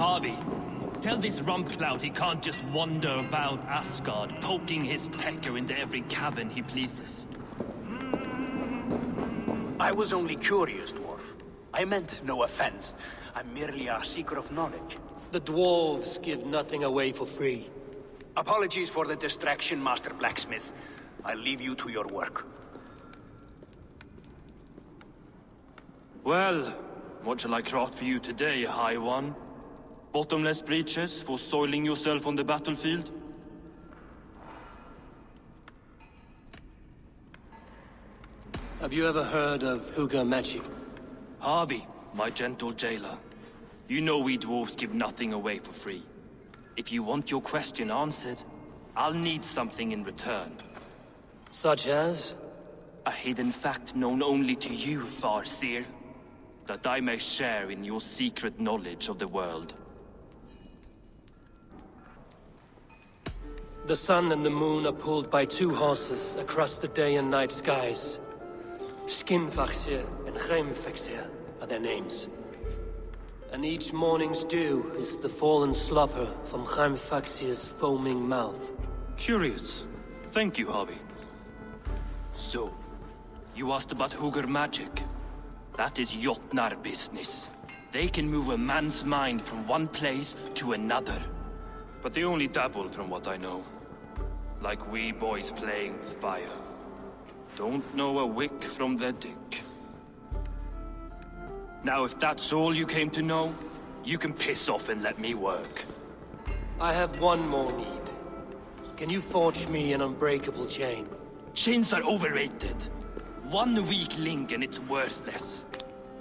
Harvey, tell this rumpcloud he can't just wander about Asgard, poking his pecker into every cavern he pleases. I was only curious, dwarf. I meant no offense. I'm merely a seeker of knowledge. The dwarves give nothing away for free. Apologies for the distraction, Master Blacksmith. I'll leave you to your work. Well, what shall I craft for you today, High One? Bottomless breeches for soiling yourself on the battlefield? Have you ever heard of Hugger magic? Harvey, my gentle jailer. You know we dwarves give nothing away for free. If you want your question answered, I'll need something in return. Such as? A hidden fact known only to you, Farseer. That I may share in your secret knowledge of the world. The sun and the moon are pulled by two horses across the day and night skies. Skinfaxir and Heimfaxir are their names. And each morning's dew is the fallen slopper from Heimfaxir's foaming mouth. Curious. Thank you, Harvey. So, you asked about Hugger magic. That is Jotnar business. They can move a man's mind from one place to another. But they only dabble from what I know. Like wee boys playing with fire. Don't know a wick from their dick. Now if that's all you came to know, you can piss off and let me work. I have one more need. Can you forge me an unbreakable chain? Chains are overrated. One weak link and it's worthless.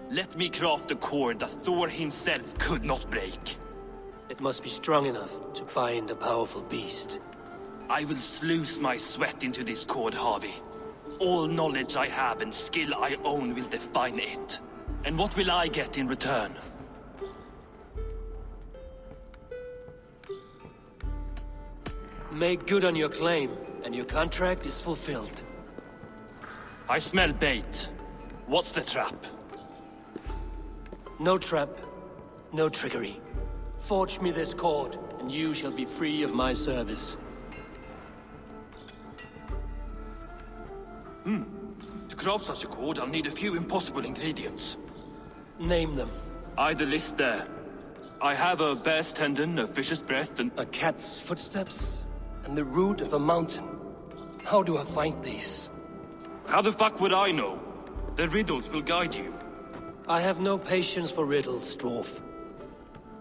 Let me craft a cord that Thor himself could not break. It must be strong enough to bind a powerful beast. I will sluice my sweat into this cord, Harvey. All knowledge I have and skill I own will define it. And what will I get in return? Make good on your claim, and your contract is fulfilled. I smell bait. What's the trap? No trap, no trickery. Forge me this cord, and you shall be free of my service. To craft such a cord, I'll need a few impossible ingredients. Name them. The list there. I have a bear's tendon, a fish's breath, and... A cat's footsteps, and the root of a mountain. How do I find these? How the fuck would I know? The riddles will guide you. I have no patience for riddles, dwarf.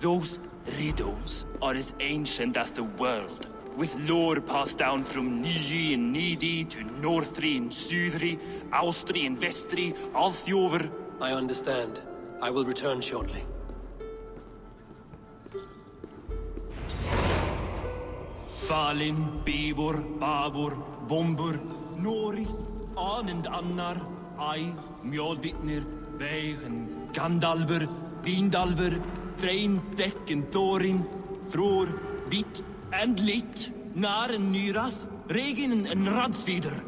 Those riddles are as ancient as the world, with lore passed down from Niji and Nidi to Northri and Sudri, Austri and Vestri, Althjover. I understand. I will return shortly. Falin, Eivor, Bavor, Bombur, Nori, An and Annar, Ai, Mjolvitnir, Veigen, Gandalver, Vindalver, Threin, Deck and Thorin, Thror, Bit and Lit, Nar and Nyrath, Regin and Radsvider.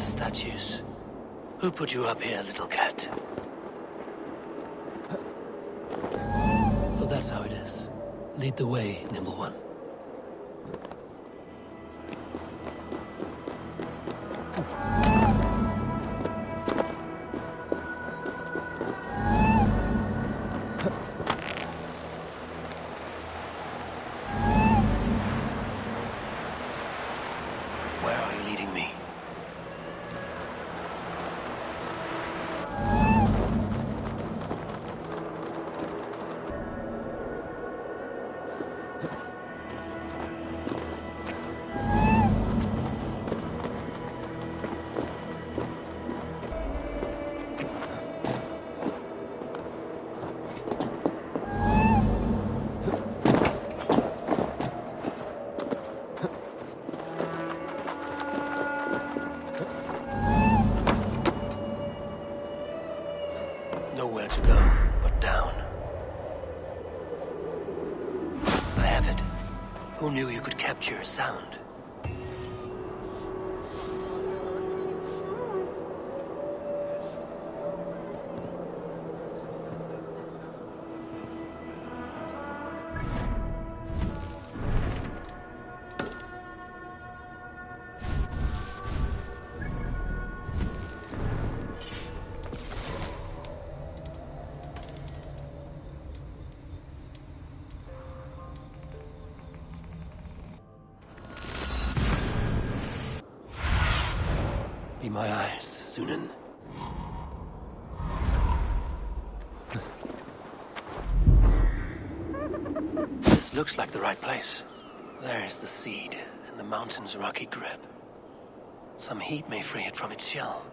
Hideous statues. Who put you up here, little cat? So that's how it is. Lead the way, nimble one. Where are you leading me? Nowhere to go but down. I have it. Who knew you could capture a sound? Be my eyes, Sunan. This looks like the right place. There's the seed, and the mountain's rocky grip. Some heat may free it from its shell.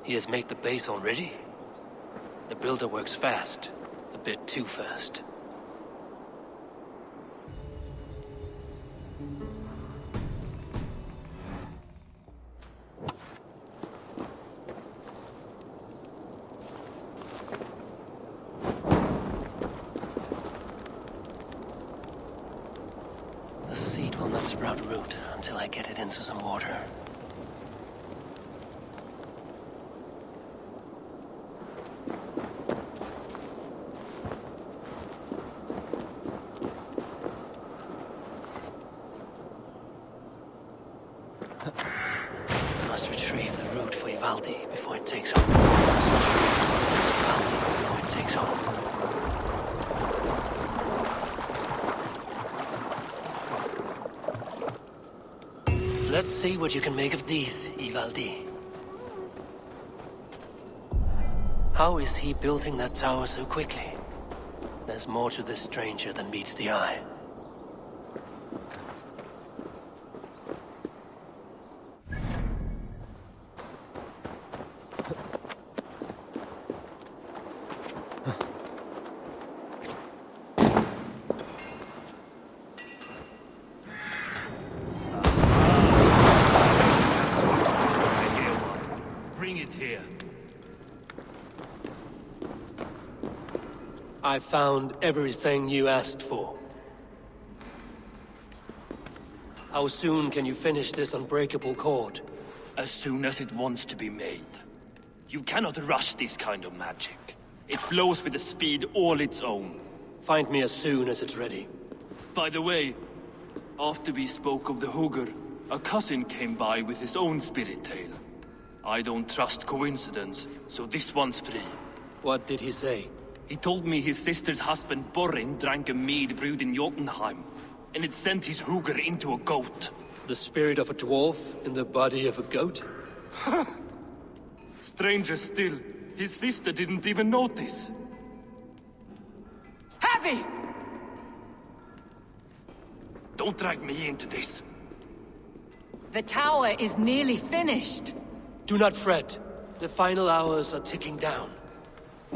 He has made the base already? The builder works fast. A bit too fast. The seed will not sprout root until I get it into some water. I must retrieve the root for Ivaldi before it takes hold. I must retrieve the root for Ivaldi before it takes hold. Let's see what you can make of these, Ivaldi. How is he building that tower so quickly? There's more to this stranger than meets the eye. Bring it here. I found everything you asked for. How soon can you finish this unbreakable cord? As soon as it wants to be made. You cannot rush this kind of magic. It flows with a speed all its own. Find me as soon as it's ready. By the way, after we spoke of the Hugr, a cousin came by with his own spirit tale. I don't trust coincidence, so this one's free. What did he say? He told me his sister's husband Borin drank a mead brewed in Jotunheim, and it sent his Hugr into a goat. The spirit of a dwarf in the body of a goat? Stranger still, his sister didn't even notice. Heavy! Don't drag me into this. The tower is nearly finished. Do not fret. The final hours are ticking down.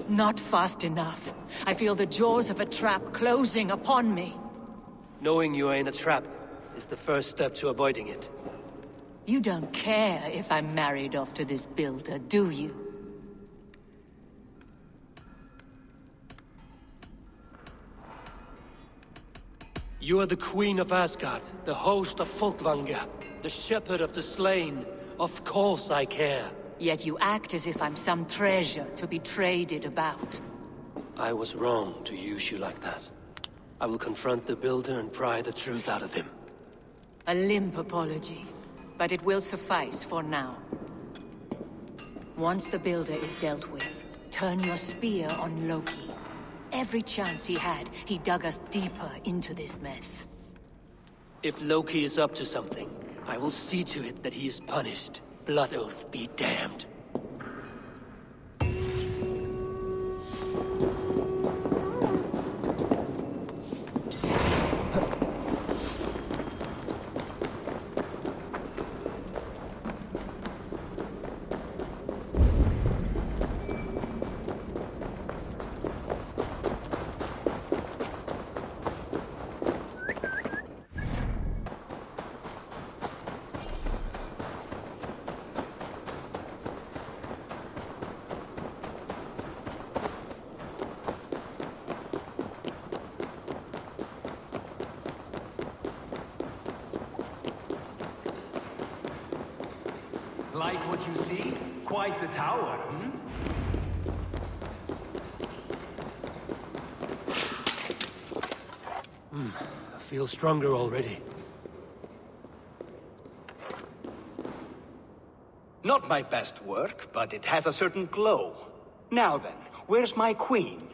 Not fast enough. I feel the jaws of a trap closing upon me. Knowing you are in a trap is the first step to avoiding it. You don't care if I'm married off to this builder, do you? You are the Queen of Asgard, the host of Folkvanga, the shepherd of the slain. Of course I care. Yet you act as if I'm some treasure to be traded about. I was wrong to use you like that. I will confront the Builder and pry the truth out of him. A limp apology, but it will suffice for now. Once the Builder is dealt with, turn your spear on Loki. Every chance he had, he dug us deeper into this mess. If Loki is up to something, I will see to it that he is punished. Blood Oath be damned. Like what you see? Quite the tower, I feel stronger already. Not my best work, but it has a certain glow. Now then, where's my queen?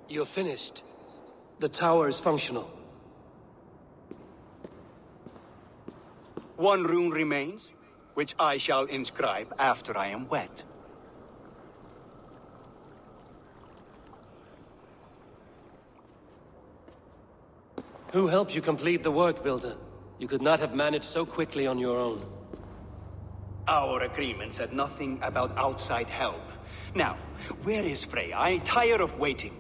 You're finished. The tower is functional. One rune remains, which I shall inscribe after I am wed. Who helped you complete the work, Builder? You could not have managed so quickly on your own. Our agreement said nothing about outside help. Now, where is Freya? I'm tired of waiting.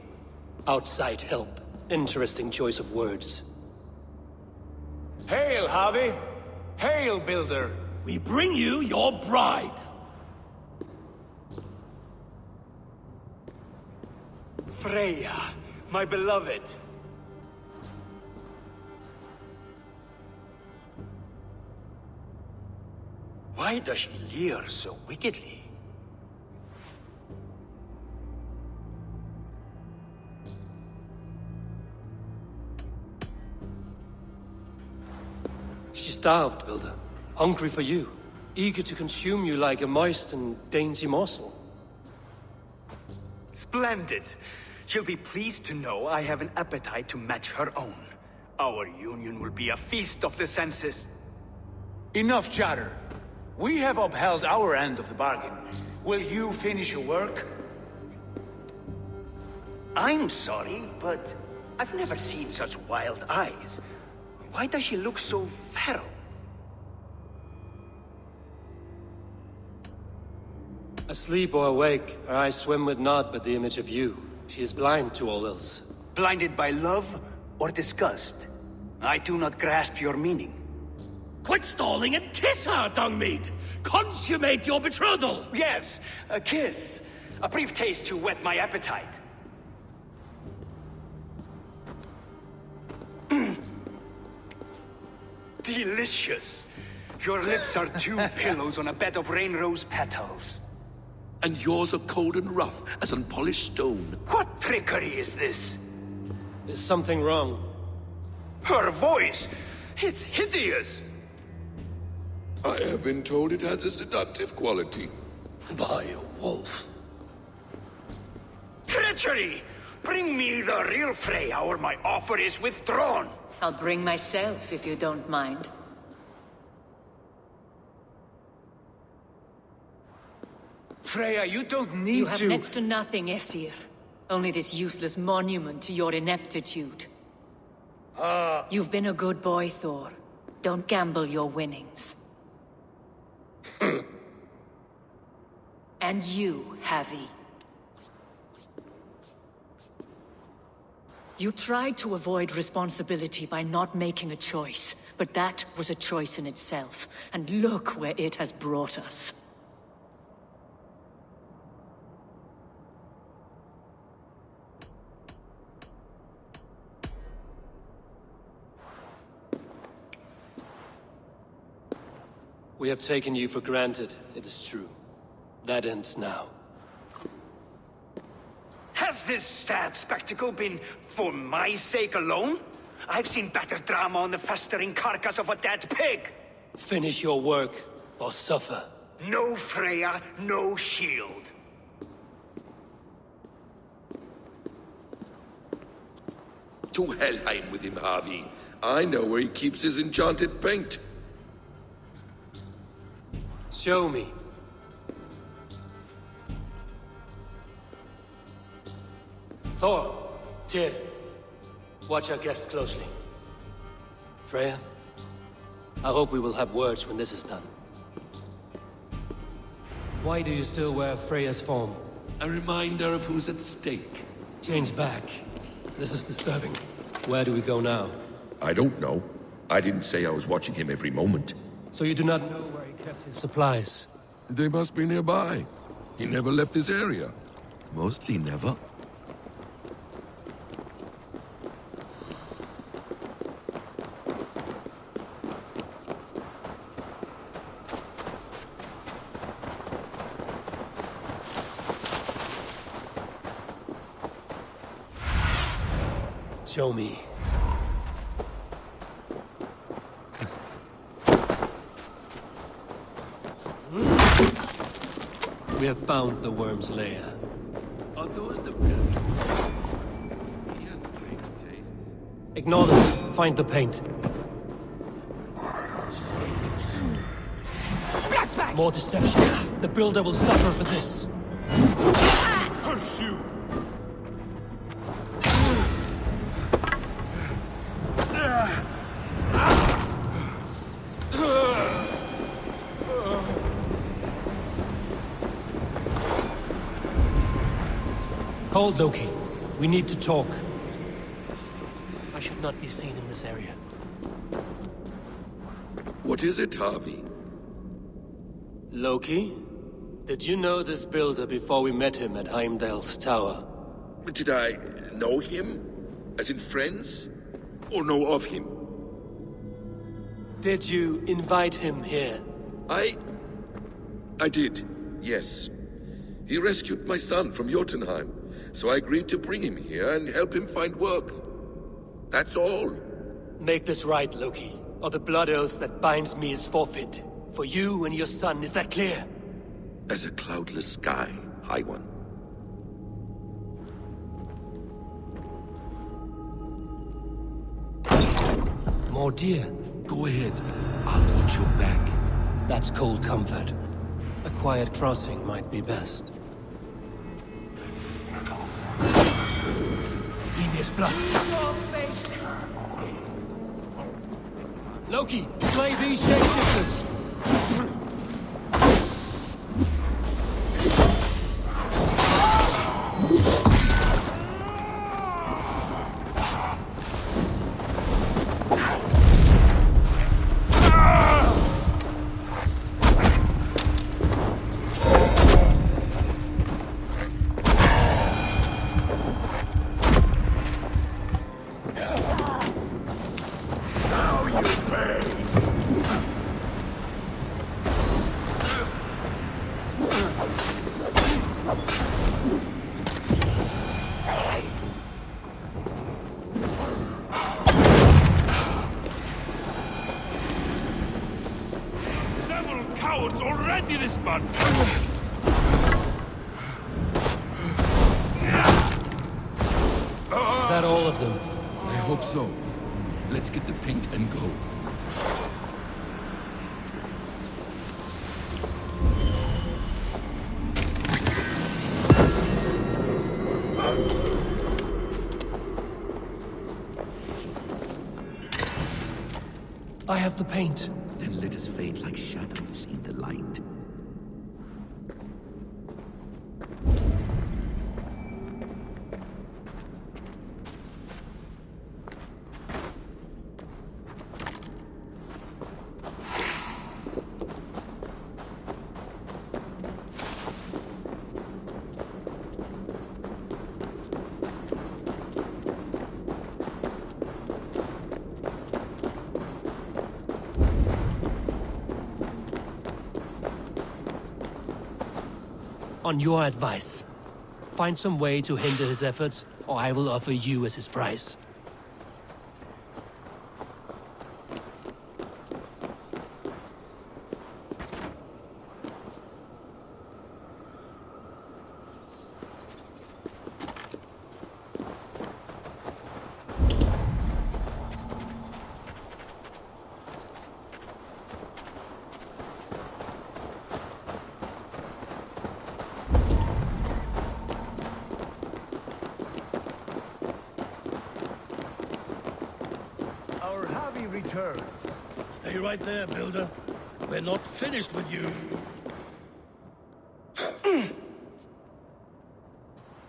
Outside help. Interesting choice of words. Hail, Harvey! Hail, Builder! We bring you your bride! Freya, my beloved. Why does she leer so wickedly? She starved, Builder. Hungry for you. Eager to consume you like a moist and dainty morsel. Splendid. She'll be pleased to know I have an appetite to match her own. Our union will be a feast of the senses. Enough chatter. We have upheld our end of the bargain. Will you finish your work? I'm sorry, but I've never seen such wild eyes. Why does she look so feral? Asleep or awake, her eyes swim with naught but the image of you. She is blind to all else. Blinded by love or disgust? I do not grasp your meaning. Quit stalling and kiss her, Dungmeat! Consummate your betrothal! Yes, a kiss. A brief taste to whet my appetite. Delicious. Your lips are two pillows on a bed of rain rose petals. And yours are cold and rough as unpolished stone. What trickery is this? There's something wrong. Her voice! It's hideous! I have been told it has a seductive quality. By a wolf. Treachery! Bring me the real Freya or my offer is withdrawn! I'll bring myself if you don't mind. Freya, you don't need You have to... next to nothing, Aesir. Only this useless monument to your ineptitude. You've been a good boy, Thor. Don't gamble your winnings. And you, Havi. You tried to avoid responsibility by not making a choice, but that was a choice in itself, and look where it has brought us. We have taken you for granted, it is true. That ends now. Has this sad spectacle been for my sake alone? I've seen better drama on the festering carcass of a dead pig! Finish your work, or suffer. No Freya, no shield. To Helheim with him, Harvey. I know where he keeps his enchanted paint. Show me. Thor, Tyr, watch our guest closely. Freya, I hope we will have words when this is done. Why do you still wear Freya's form? A reminder of who's at stake. Change back. This is disturbing. Where do we go now? I don't know. I didn't say I was watching him every moment. So you do not know where he kept his supplies? They must be nearby. He never left this area. Mostly never. Show me. We have found the worm's lair. Are those the pillars? He has strange tastes. Ignore them. Find the paint. More deception. The builder will suffer for this. Pursue! Hold, Loki. We need to talk. I should not be seen in this area. What is it, Harvey? Loki? Did you know this builder before we met him at Heimdall's tower? Did I know him? As in friends? Or know of him? Did you invite him here? I did, yes. He rescued my son from Jotunheim, so I agreed to bring him here and help him find work. That's all. Make this right, Loki, or the blood oath that binds me is forfeit. For you and your son, is that clear? As a cloudless sky, High One. More deer. Go ahead. I'll watch your back. That's cold comfort. A quiet crossing might be best. Evious blood. Loki, slay these shapeshifters! Cowards already this month! Is that all of them? I hope so. Let's get the paint and go. I have the paint. Then let us fade like shadows in the light. On your advice, find some way to hinder his efforts, or I will offer you as his price. Our Javi returns. Stay right there, Builder. We're not finished with you.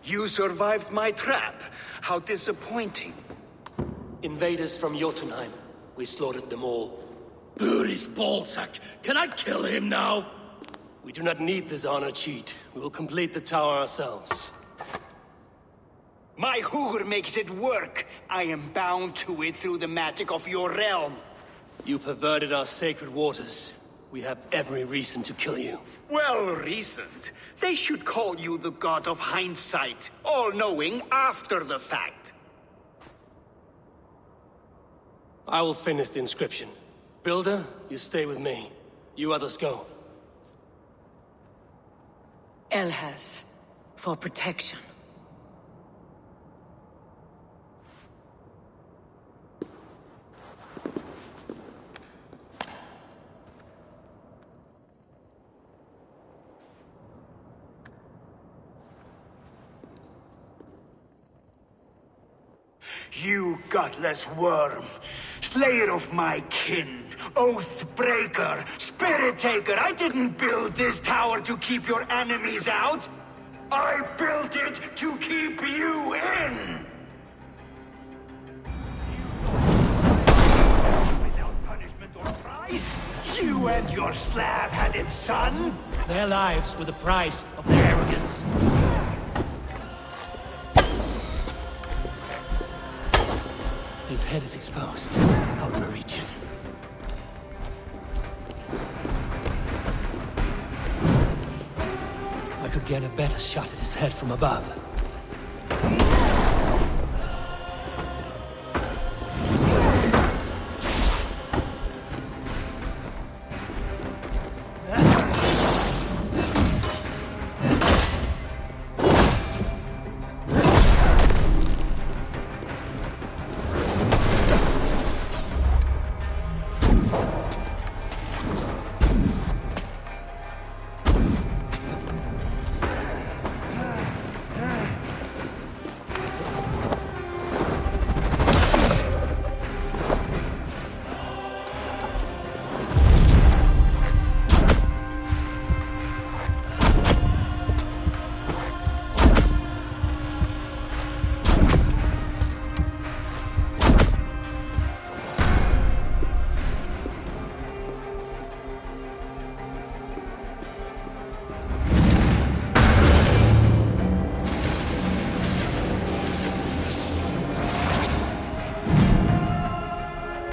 You survived my trap. How disappointing. Invaders from Jotunheim. We slaughtered them all. Buri's ballsack. Can I kill him now? We do not need this honor cheat. We will complete the tower ourselves. My Hugr makes it work. I am bound to it through the magic of your realm. You perverted our sacred waters. We have every reason to kill you. Well reasoned. They should call you the god of hindsight, all-knowing after the fact. I will finish the inscription. Builder, you stay with me. You others go. Elhas, for protection. You gutless worm, slayer of my kin, oath breaker, spirit taker, I didn't build this tower to keep your enemies out. I built it to keep you in! Without punishment or price, you and your slab-headed son? Their lives were the price of their arrogance. His head is exposed. How do I reach it? I could get a better shot at his head from above.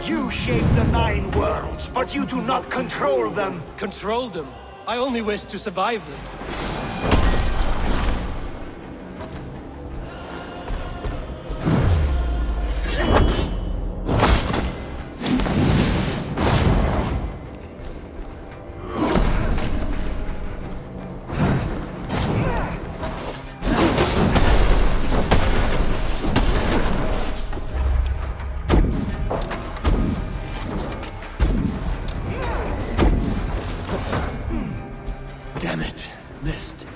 You shape the 9 worlds, but you do not control them. Control them? I only wish to survive them. Damn it. Missed.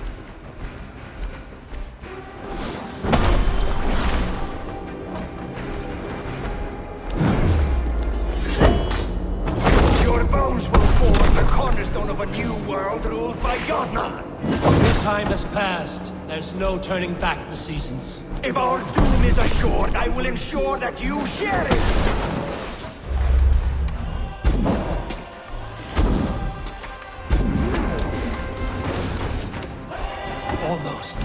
Your bones will form the cornerstone of a new world ruled by Jotnar. The time has passed. There's no turning back the seasons. If our doom is assured, I will ensure that you share it. Almost.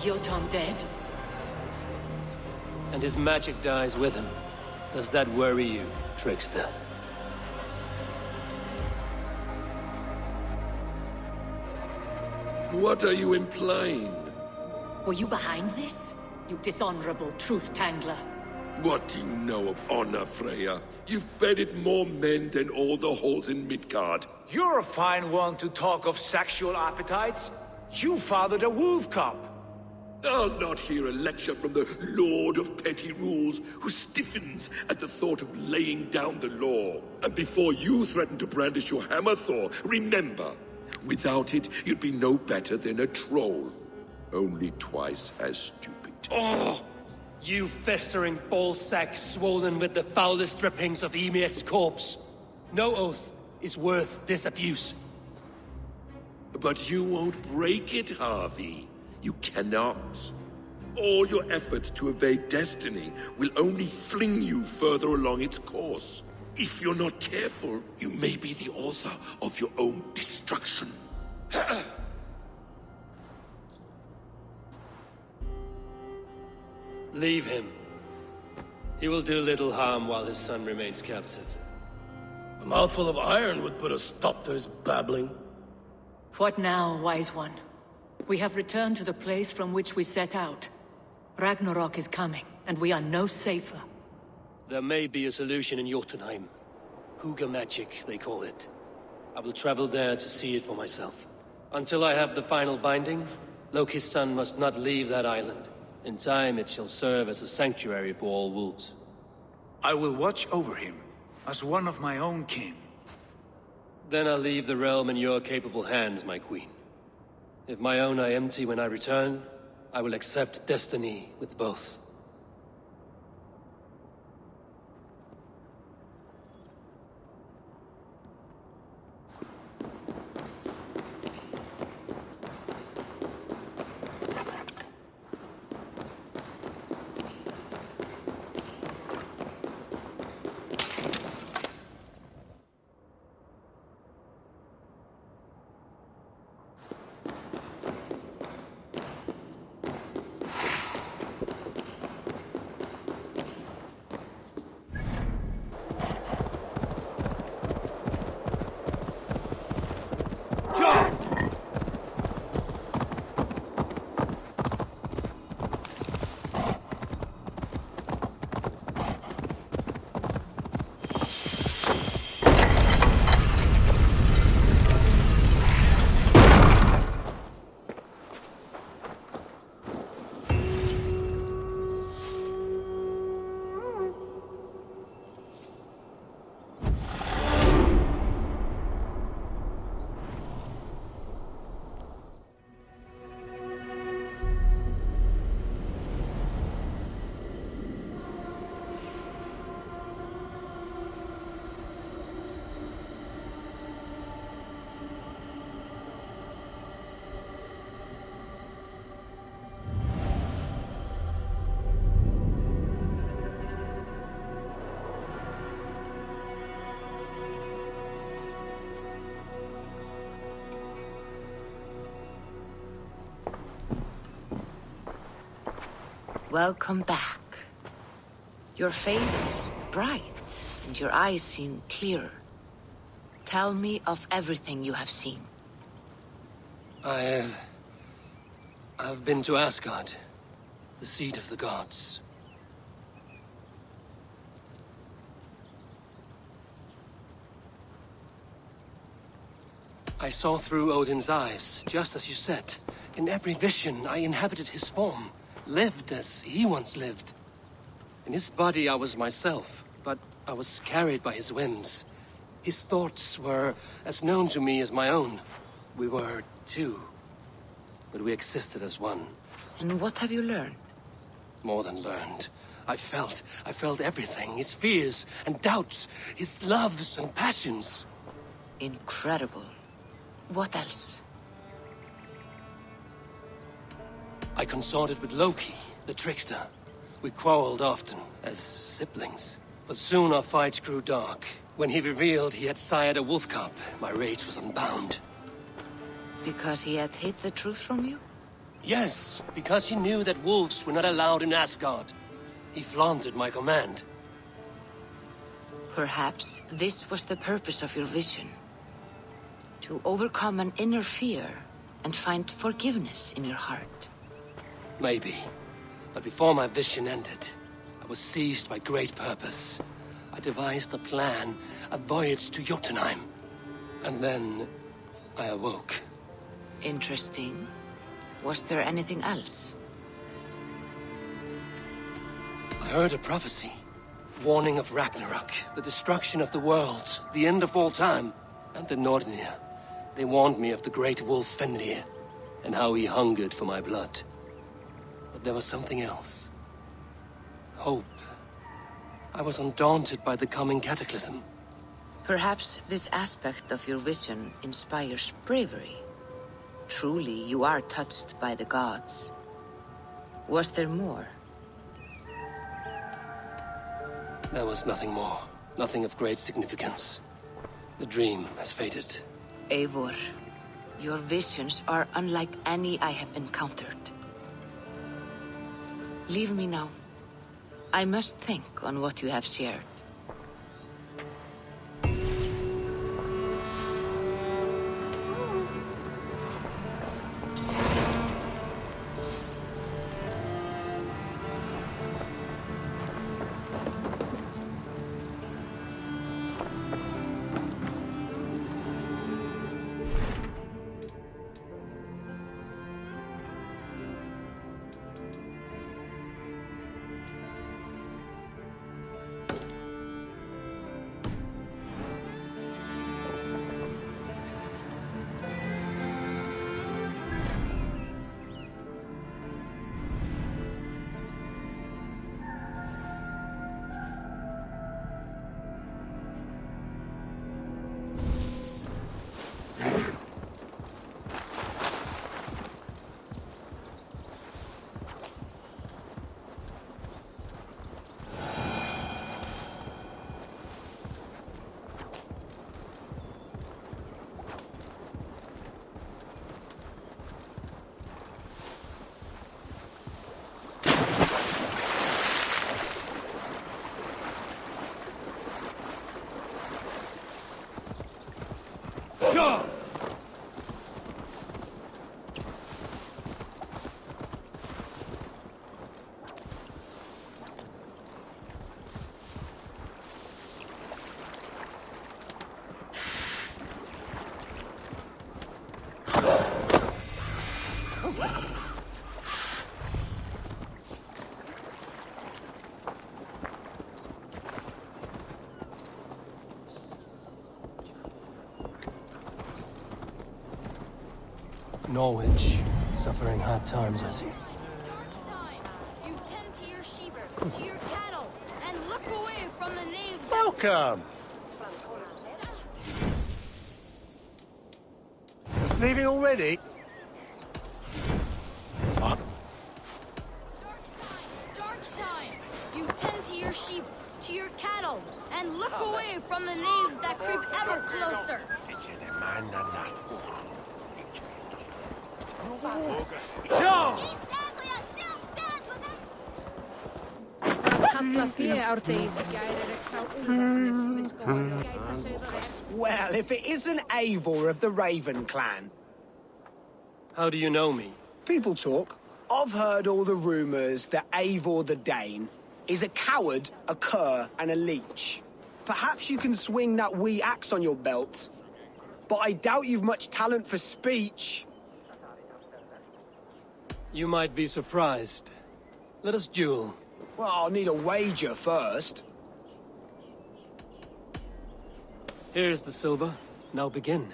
Jotun dead? And his magic dies with him. Does that worry you, trickster? What are you implying? Were you behind this? You dishonorable truth-tangler. What do you know of honor, Freya? You've bedded more men than all the halls in Midgard. You're a fine one to talk of sexual appetites. You fathered a wolf cub. I'll not hear a lecture from the Lord of Petty Rules, who stiffens at the thought of laying down the law. And before you threaten to brandish your hammer, Thor, remember, without it, you'd be no better than a troll. Only twice as stupid. Oh! You festering ballsack swollen with the foulest drippings of Ymir's corpse. No oath is worth this abuse. But you won't break it, Harvey. You cannot. All your efforts to evade destiny will only fling you further along its course. If you're not careful, you may be the author of your own destruction. Leave him. He will do little harm while his son remains captive. A mouthful of iron would put a stop to his babbling. What now, wise one? We have returned to the place from which we set out. Ragnarok is coming, and we are no safer. There may be a solution in Jotunheim. Hugr magic, they call it. I will travel there to see it for myself. Until I have the final binding, Loki's son must not leave that island. In time, it shall serve as a sanctuary for all wolves. I will watch over him, as one of my own kin. Then I'll leave the realm in your capable hands, my queen. If my own are empty when I return, I will accept destiny with both. Welcome back. Your face is bright, and your eyes seem clearer. Tell me of everything you have seen. I've been to Asgard, the seat of the gods. I saw through Odin's eyes, just as you said. In every vision, I inhabited his form. Lived as he once lived. In his body I was myself, but I was carried by his whims. His thoughts were as known to me as my own. We were two, but we existed as one. And what have you learned? More than learned. I felt everything. His fears and doubts, his loves and passions. Incredible. What else? I consorted with Loki, the trickster. We quarreled often, as siblings. But soon our fights grew dark. When he revealed he had sired a wolf cub, my rage was unbound. Because he had hid the truth from you? Yes, because he knew that wolves were not allowed in Asgard. He flaunted my command. Perhaps this was the purpose of your vision. To overcome an inner fear and find forgiveness in your heart. Maybe. But before my vision ended, I was seized by great purpose. I devised a plan, a voyage to Jotunheim. And then I awoke. Interesting. Was there anything else? I heard a prophecy. Warning of Ragnarok, the destruction of the world, the end of all time. And the Nornir. They warned me of the great wolf Fenrir, and how he hungered for my blood. But there was something else. Hope. I was undaunted by the coming cataclysm. Perhaps this aspect of your vision inspires bravery. Truly, you are touched by the gods. Was there more? There was nothing more. Nothing of great significance. The dream has faded. Eivor, your visions are unlike any I have encountered. Leave me now. I must think on what you have shared. Norwich, suffering hard times, I see. You tend to your sheep, to your cattle, and look away from the knaves that... Welcome! Leaving already? What? Dark times. You tend to your sheep, to your cattle, and look away from the knaves that creep ever closer. Well, if it isn't Eivor of the Raven clan. How do you know me? People talk. I've heard all the rumors that Eivor the Dane is a coward, a cur, and a leech. Perhaps you can swing that wee axe on your belt. But I doubt you've much talent for speech. You might be surprised. Let us duel. Well, I'll need a wager first. Here's the silver. Now begin.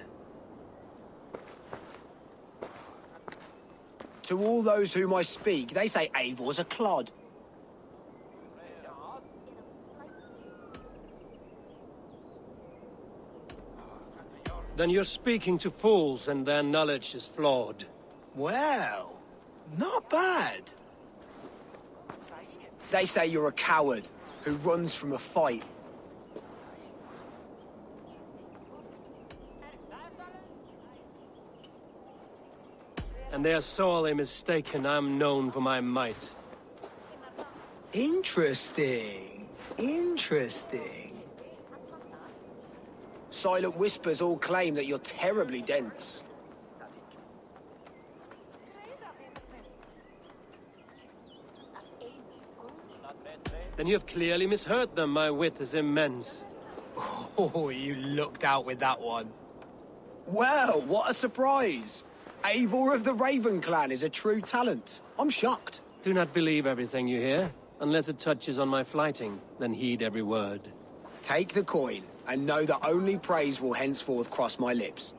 To all those whom I speak, they say Eivor's a clod. Then you're speaking to fools and their knowledge is flawed. Well, not bad. They say you're a coward who runs from a fight. And and they are sorely mistaken. I'm known for my might. Interesting. Interesting. Silent whispers all claim that you're terribly dense. Then you have clearly misheard them. My wit is immense. Oh, you looked out with that one. Well, what a surprise! Eivor of the Raven clan is a true talent. I'm shocked. Do not believe everything you hear. Unless it touches on my flyting, then heed every word. Take the coin, and know that only praise will henceforth cross my lips.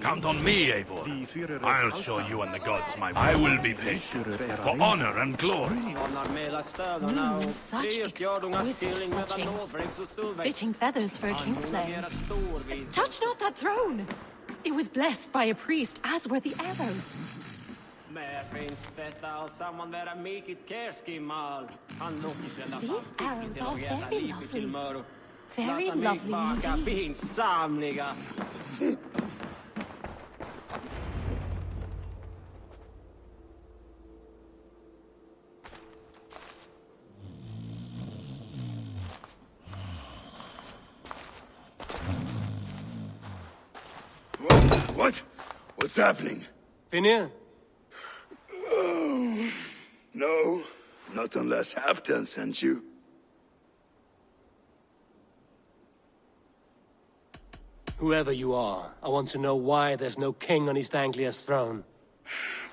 Count on me, Eivor. I'll show you and the gods my way. I will be patient, for honor and glory. Such exquisite fetchings. Fitting feathers for a kingslayer. Touch not that throne! It was blessed by a priest, as were the arrows. These arrows are very lovely. Very lovely indeed. What? What's happening? Finir? Oh, no, not unless Halfdan sent you. Whoever you are, I want to know why there's no king on East Anglia's throne.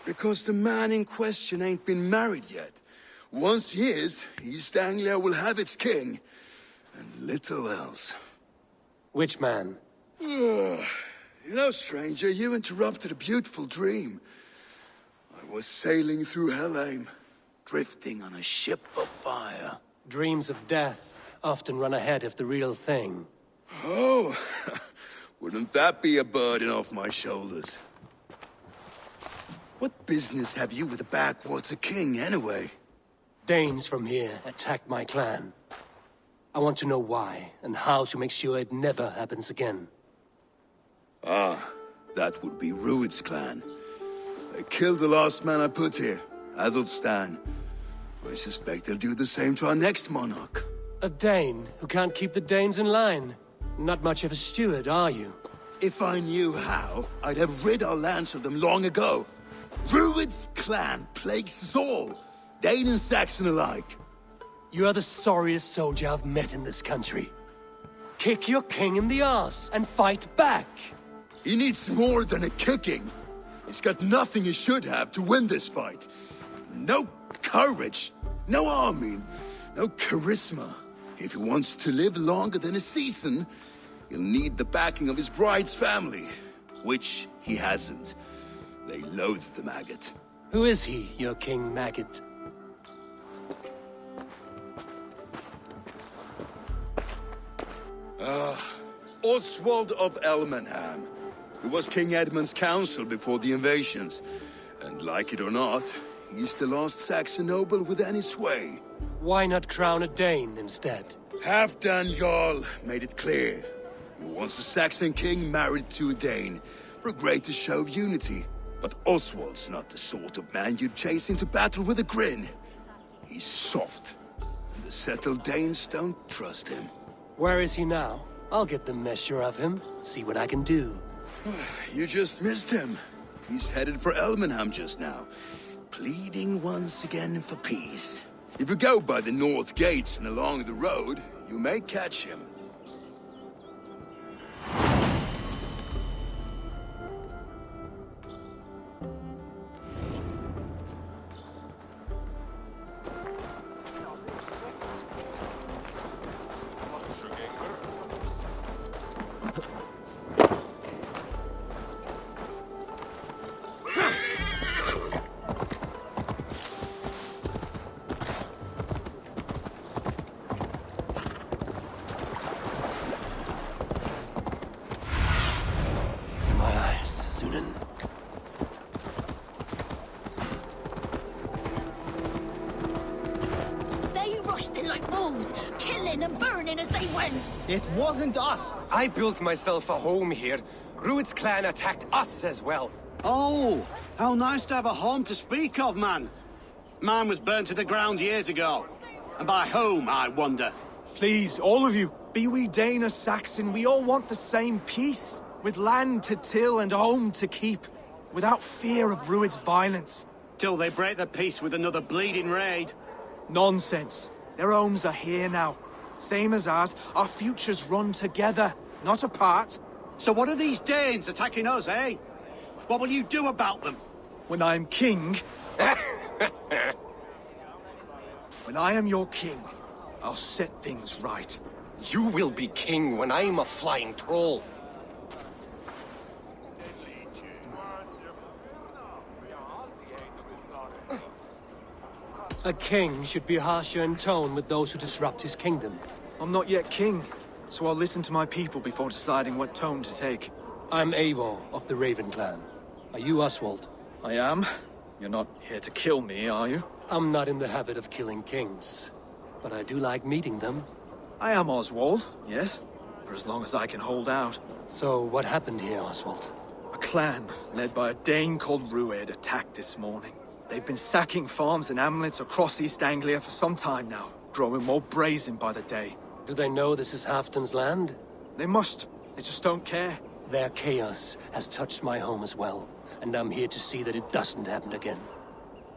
Because the man in question ain't been married yet. Once he is, East Anglia will have its king. And little else. Which man? You know, stranger, you interrupted a beautiful dream. I was sailing through Helheim, drifting on a ship of fire. Dreams of death often run ahead of the real thing. Oh, wouldn't that be a burden off my shoulders? What business have you with the backwater king, anyway? Danes from here attacked my clan. I want to know why, and how to make sure it never happens again. Ah, that would be Rued's clan. They killed the last man I put here, Adelstan. I suspect they'll do the same to our next monarch. A Dane who can't keep the Danes in line. Not much of a steward, are you? If I knew how, I'd have rid our lands of them long ago. Rued's clan plagues us all, Dane and Saxon alike. You are the sorriest soldier I've met in this country. Kick your king in the arse and fight back! He needs more than a kicking. He's got nothing he should have to win this fight. No courage, no army, no charisma. If he wants to live longer than a season, he'll need the backing of his bride's family, which he hasn't. They loathe the maggot. Who is he, your king maggot? Oswald of Elmenham. He was King Edmund's counsel before the invasions. And like it or not, he's the last Saxon noble with any sway. Why not crown a Dane instead? Halfdan Jarl made it clear. He wants a Saxon king married to a Dane, for a greater show of unity. But Oswald's not the sort of man you'd chase into battle with a grin. He's soft, and the settled Danes don't trust him. Where is he now? I'll get the measure of him, see what I can do. You just missed him. He's headed for Elmenham just now, pleading once again for peace. If you go by the north gates and along the road, you may catch him. wolves, killing and burning as they went. It wasn't us. I built myself a home here. Rued's clan attacked us as well. Oh, how nice to have a home to speak of, man. Mine was burnt to the ground years ago. And by whom, I wonder? Please, all of you, be we Dane or Saxon, we all want the same peace. With land to till and home to keep. Without fear of Rued's violence. Till they break the peace with another bleeding raid. Nonsense. Their homes are here now. Same as ours, our futures run together, not apart. So what are these Danes attacking us, eh? What will you do about them? When I am king... When I am your king, I'll set things right. You will be king when I'm a flying troll. A king should be harsher in tone with those who disrupt his kingdom. I'm not yet king, so I'll listen to my people before deciding what tone to take. I'm Eivor of the Raven clan. Are you Oswald? I am. You're not here to kill me, are you? I'm not in the habit of killing kings, but I do like meeting them. I am Oswald, yes, for as long as I can hold out. So what happened here, Oswald? A clan, led by a Dane called Rued, attacked this morning. They've been sacking farms and hamlets across East Anglia for some time now, growing more brazen by the day. Do they know this is Halfton's land? They must. They just don't care. Their chaos has touched my home as well, and I'm here to see that it doesn't happen again.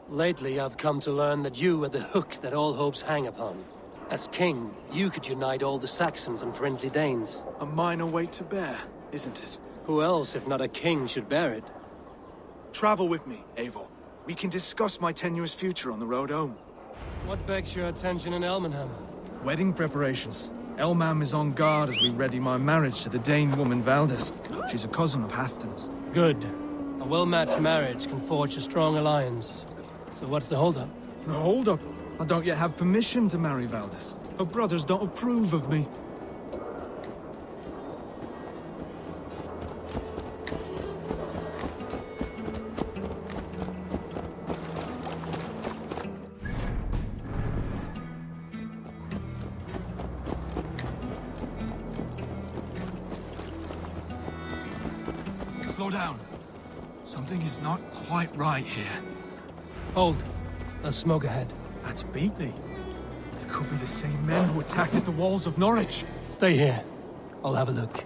Lately, I've come to learn that you are the hook that all hopes hang upon. As king, you could unite all the Saxons and friendly Danes. A minor weight to bear, isn't it? Who else, if not a king, should bear it? Travel with me, Eivor. We can discuss my tenuous future on the road home. What begs your attention in Elmenham? Wedding preparations. Elmam is on guard as we ready my marriage to the Dane woman Valdis. She's a cousin of Halfton's. Good. A well-matched marriage can forge a strong alliance. So what's the holdup? The holdup? I don't yet have permission to marry Valdis. Her brothers don't approve of me. Slow down. Something is not quite right here. Hold. There's smoke ahead. That's Beatley. It could be the same men who attacked at the walls of Norwich. Stay here. I'll have a look.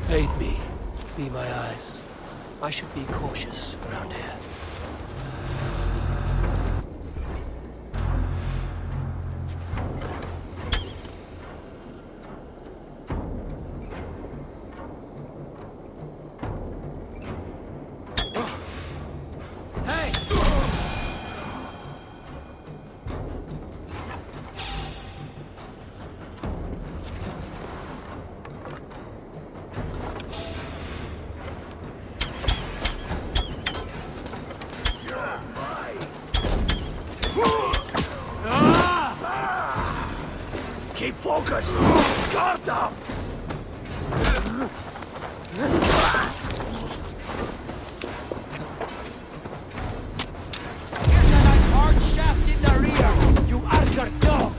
Aid me. Be my eyes. I should be cautious around here. Keep focused! Guard down! Here's a nice hard shaft in the rear! You archer dog!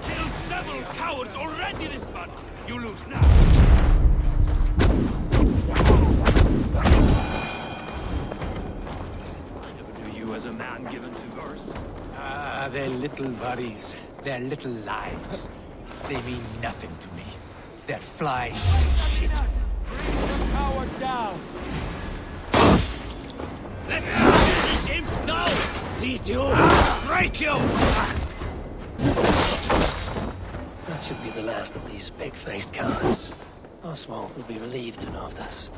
Killed several cowards already this month! You lose now! As a man given to verse. Ah, their little worries, their little lives. They mean nothing to me. They're flying shit. Bring the coward down! Let's finish him now! Lead you! Break you! That should be the last of these pig-faced cowards. Oswald will be relieved to know of this.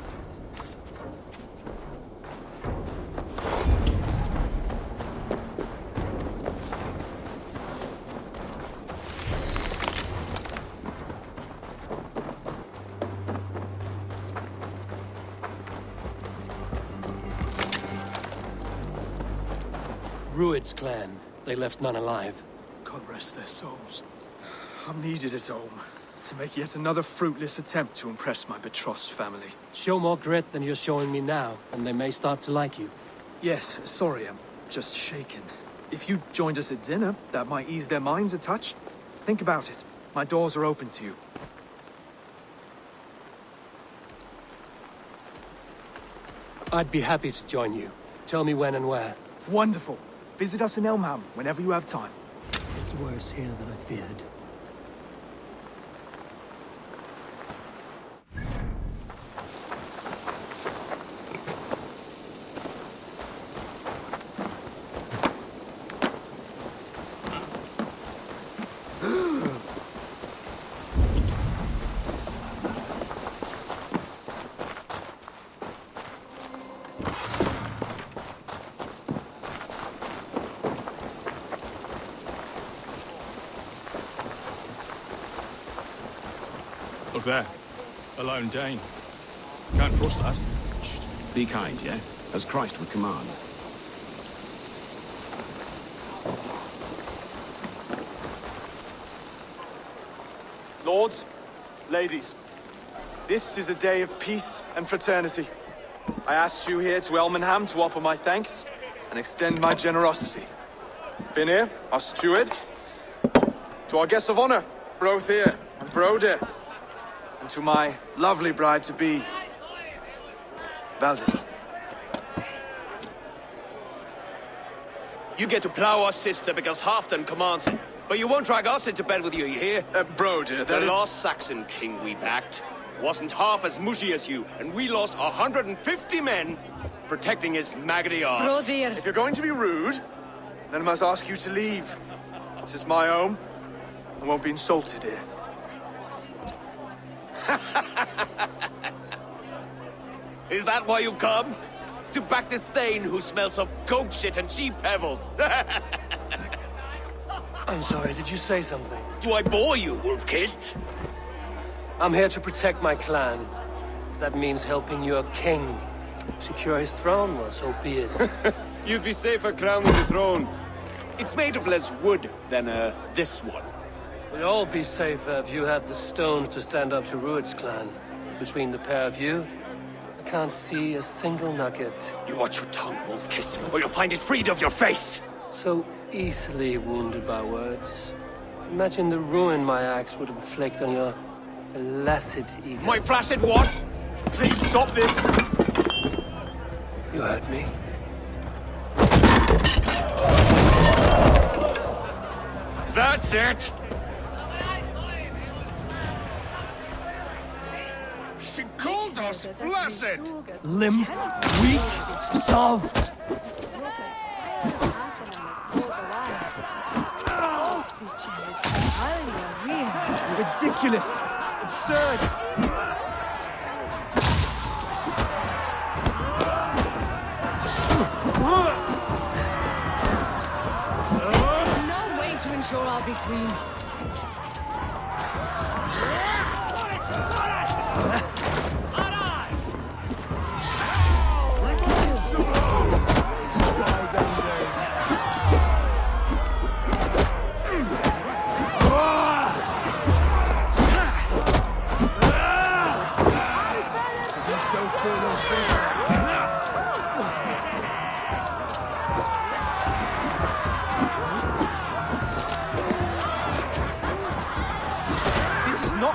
Rued's clan. They left none alive. God rest their souls. I'm needed at home to make yet another fruitless attempt to impress my betrothed's family. Show more grit than you're showing me now, and they may start to like you. Yes, sorry, I'm just shaken. If you joined us at dinner, that might ease their minds a touch. Think about it. My doors are open to you. I'd be happy to join you. Tell me when and where. Wonderful. Visit us in Elmham whenever you have time. It's worse here than I feared. Look there. A lone Dane. Can't trust that. Shh. Be kind, yeah? As Christ would command. Lords, ladies, this is a day of peace and fraternity. I asked you here to Elmenham to offer my thanks and extend my generosity. Finir, our steward, to our guests of honor, Brothir and Brodir, and to my lovely bride-to-be, Valdis. You get to plow our sister because Halfdan commands it. But you won't drag us into bed with you hear? Brodir, the last Saxon king we backed wasn't half as mushy as you, and we lost 150 men protecting his maggoty arse. Brodir! If you're going to be rude, then I must ask you to leave. This is my home. I won't be insulted here. Is that why you've come? To back this Thane who smells of goat shit and cheap pebbles? I'm sorry, did you say something? Do I bore you, wolf-kissed? I'm here to protect my clan. If that means helping your king secure his throne, well, so be it. You'd be safer crowning the throne. It's made of less wood than, this one. We'd all be safer if you had the stones to stand up to Rued's clan. Between the pair of you, I can't see a single nugget. You watch your tongue, wolf-kissed, or you'll find it freed of your face! So easily wounded by words. Imagine the ruin my axe would inflict on your flaccid ego. My flaccid what? Please stop this! You heard me. That's it! She called us flaccid! Limp, weak, soft. Ridiculous! Absurd! This is no way to ensure I'll be queen.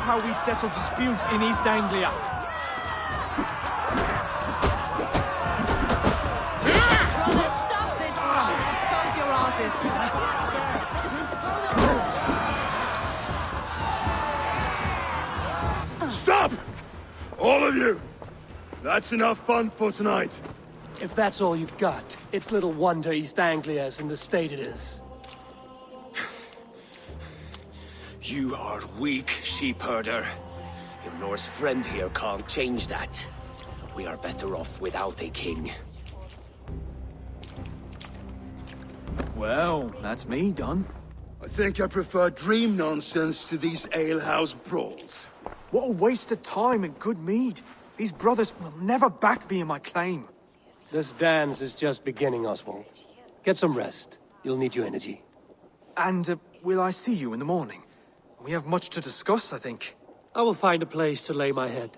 How we settle disputes in East Anglia. Brother, stop this or I'll have both your asses. Stop! All of you! That's enough fun for tonight. If that's all you've got, it's little wonder East Anglia's in the state it is. You are weak, sheep herder. Your Norse friend here can't change that. We are better off without a king. Well, that's me done. I think I prefer dream nonsense to these alehouse brawls. What a waste of time and good mead. These brothers will never back me in my claim. This dance is just beginning, Oswald. Get some rest. You'll need your energy. And will I see you in the morning? We have much to discuss, I think. I will find a place to lay my head.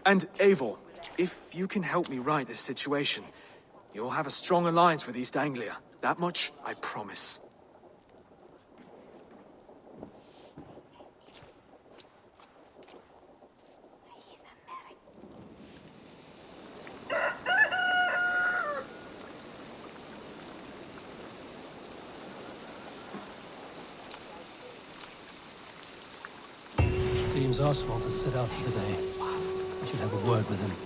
And Eivor, if you can help me right this situation, you'll have a strong alliance with East Anglia. That much, I promise. Seems Oswald has set out for the day. I should have a word with him.